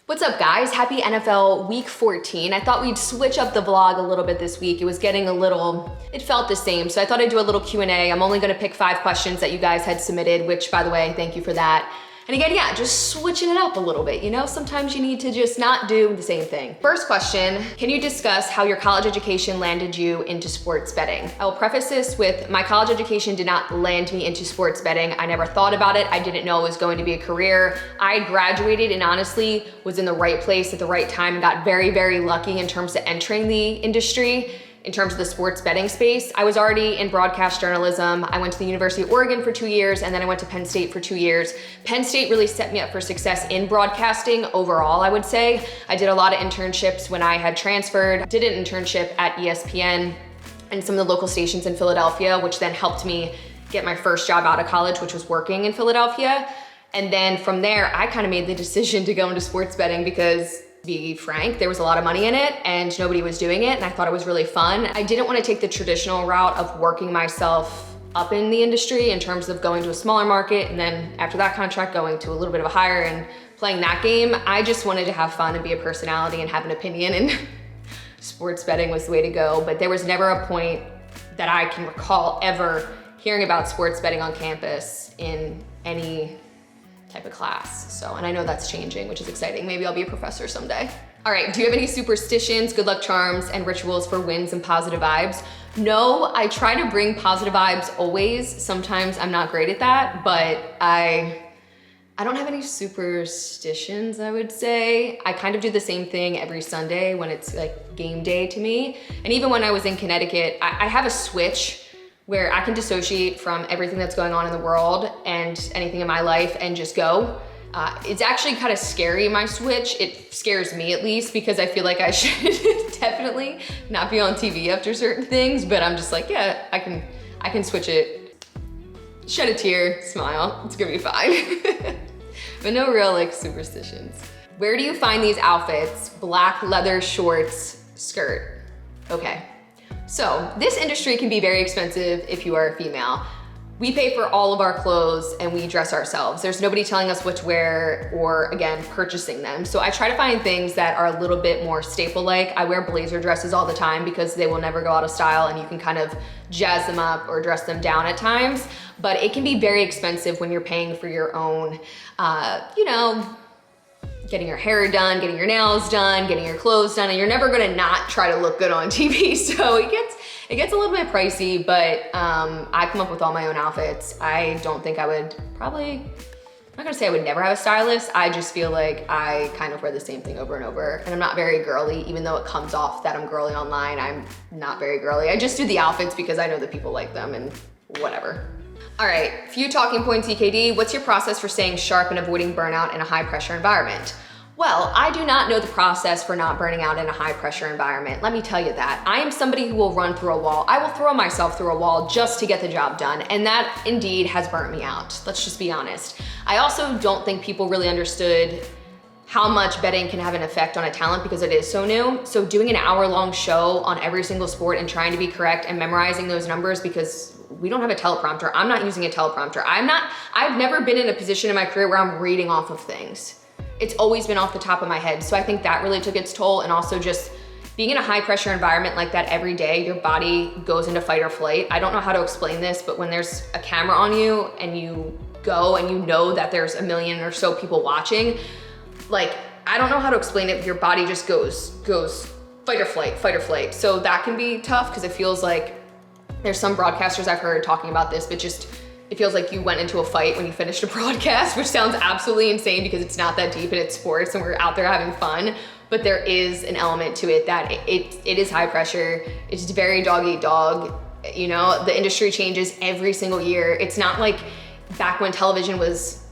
What's up guys? Happy NFL week 14. I thought we'd switch up the vlog a little bit this week. It was getting it felt the same. So I thought I'd do a little Q&A. I'm only gonna pick 5 questions that you guys had submitted, which by the way, thank you for that. And again, yeah, just switching it up a little bit, you know? Sometimes you need to just not do the same thing. First question, can you discuss how your college education landed you into sports betting? I will preface this with my college education did not land me into sports betting. I never thought about it. I didn't know it was going to be a career. I graduated and honestly was in the right place at the right time and got very, very lucky in terms of entering the industry. In terms of the sports betting space, I was already in broadcast journalism. I went to the University of Oregon for 2 years and then I went to Penn State for 2 years. Penn State really set me up for success in broadcasting overall, I would say. I did a lot of internships when I had transferred. Did an internship at ESPN and some of the local stations in Philadelphia, which then helped me get my first job out of college, which was working in Philadelphia. And then from there, I kind of made the decision to go into sports betting because, to be frank, there was a lot of money in it and nobody was doing it and I thought it was really fun. I didn't want to take the traditional route of working myself up in the industry in terms of going to a smaller market and then after that contract going to a little bit of a higher and playing that game. I just wanted to have fun and be a personality and have an opinion, and sports betting was the way to go. But there was never a point that I can recall ever hearing about sports betting on campus in any type of class. So, and I know that's changing, which is exciting. Maybe I'll be a professor someday. All right, do you have any superstitions, good luck charms, and rituals for wins and positive vibes? No, I try to bring positive vibes always. Sometimes I'm not great at that, but I don't have any superstitions, I would say. I kind of do the same thing every Sunday when it's like game day to me. And even when I was in Connecticut, I have a switch where I can dissociate from everything that's going on in the world and anything in my life and just go. It's actually kind of scary, my switch. It scares me at least because I feel like I should definitely not be on TV after certain things, but I'm just like, yeah, I can switch it, shed a tear, smile, it's gonna be fine. But no real like superstitions. Where do you find these outfits? Black leather shorts, skirt. Okay. So this industry can be very expensive if you are a female. We pay for all of our clothes and we dress ourselves. There's nobody telling us what to wear or again, purchasing them. So I try to find things that are a little bit more staple-like. I wear blazer dresses all the time because they will never go out of style and you can kind of jazz them up or dress them down at times. But it can be very expensive when you're paying for your own, you know, getting your hair done, getting your nails done, getting your clothes done, and you're never gonna not try to look good on TV. So it gets a little bit pricey, but I come up with all my own outfits. I don't think I would I'm not gonna say I would never have a stylist. I just feel like I kind of wear the same thing over and over. And I'm not very girly, even though it comes off that I'm girly online, I'm not very girly. I just do the outfits because I know that people like them and whatever. All right, few talking points, EKD. What's your process for staying sharp and avoiding burnout in a high pressure environment? Well, I do not know the process for not burning out in a high pressure environment. Let me tell you that. I am somebody who will run through a wall. I will throw myself through a wall just to get the job done. And that indeed has burnt me out. Let's just be honest. I also don't think people really understood how much betting can have an effect on a talent because it is so new. So doing an hour-long show on every single sport and trying to be correct and memorizing those numbers because we don't have a teleprompter. I'm not using a teleprompter. I've never been in a position in my career where I'm reading off of things. It's always been off the top of my head. So I think that really took its toll, and also just being in a high pressure environment like that every day, your body goes into fight or flight. I don't know how to explain this, but when there's a camera on you and you go and you know that there's a million or so people watching, like, I don't know how to explain it, but your body just goes fight or flight. So that can be tough because it feels like there's some broadcasters I've heard talking about this, but just, it feels like you went into a fight when you finished a broadcast, which sounds absolutely insane because it's not that deep and it's sports and we're out there having fun. But there is an element to it that it is high pressure. It's very dog eat dog. You know, the industry changes every single year. It's not like back when television was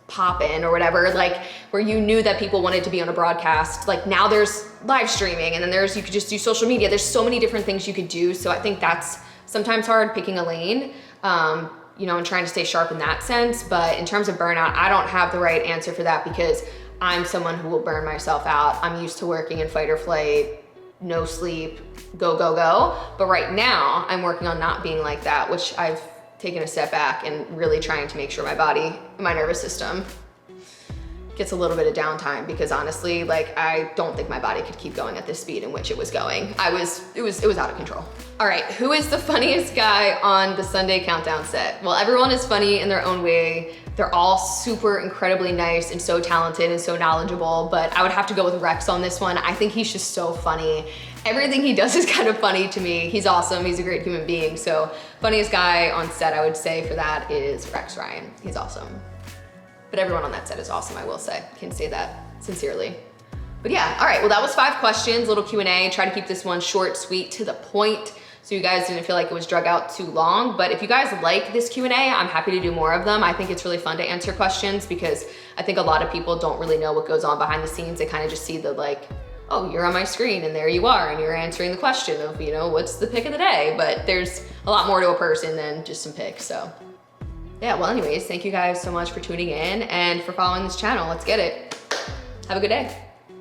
poppin' or whatever, like where you knew that people wanted to be on a broadcast. Like now there's live streaming and then you could just do social media. There's so many different things you could do. So I think that's sometimes hard picking a lane, you know, and trying to stay sharp in that sense. But in terms of burnout, I don't have the right answer for that because I'm someone who will burn myself out. I'm used to working in fight or flight, no sleep, go. But right now I'm working on not being like that, which I've taken a step back and really trying to make sure my body, my nervous system gets a little bit of downtime because honestly, like I don't think my body could keep going at the speed in which it was going. It was out of control. All right, who is the funniest guy on the Sunday Countdown set? Well, everyone is funny in their own way. They're all super incredibly nice and so talented and so knowledgeable, but I would have to go with Rex on this one. I think he's just so funny. Everything he does is kind of funny to me. He's awesome, he's a great human being. So funniest guy on set, I would say for that is Rex Ryan. He's awesome. But everyone on that set is awesome, I will say. I can say that sincerely. But yeah, all right, well that was 5 questions, little Q&A. Try to keep this one short, sweet, to the point, so you guys didn't feel like it was drug out too long. But if you guys like this Q&A, I'm happy to do more of them. I think it's really fun to answer questions because I think a lot of people don't really know what goes on behind the scenes. They kind of just see the like, oh, you're on my screen and there you are and you're answering the question of, you know, what's the pick of the day? But there's a lot more to a person than just some picks, so. Yeah, well anyways, thank you guys so much for tuning in and for following this channel. Let's get it. Have a good day.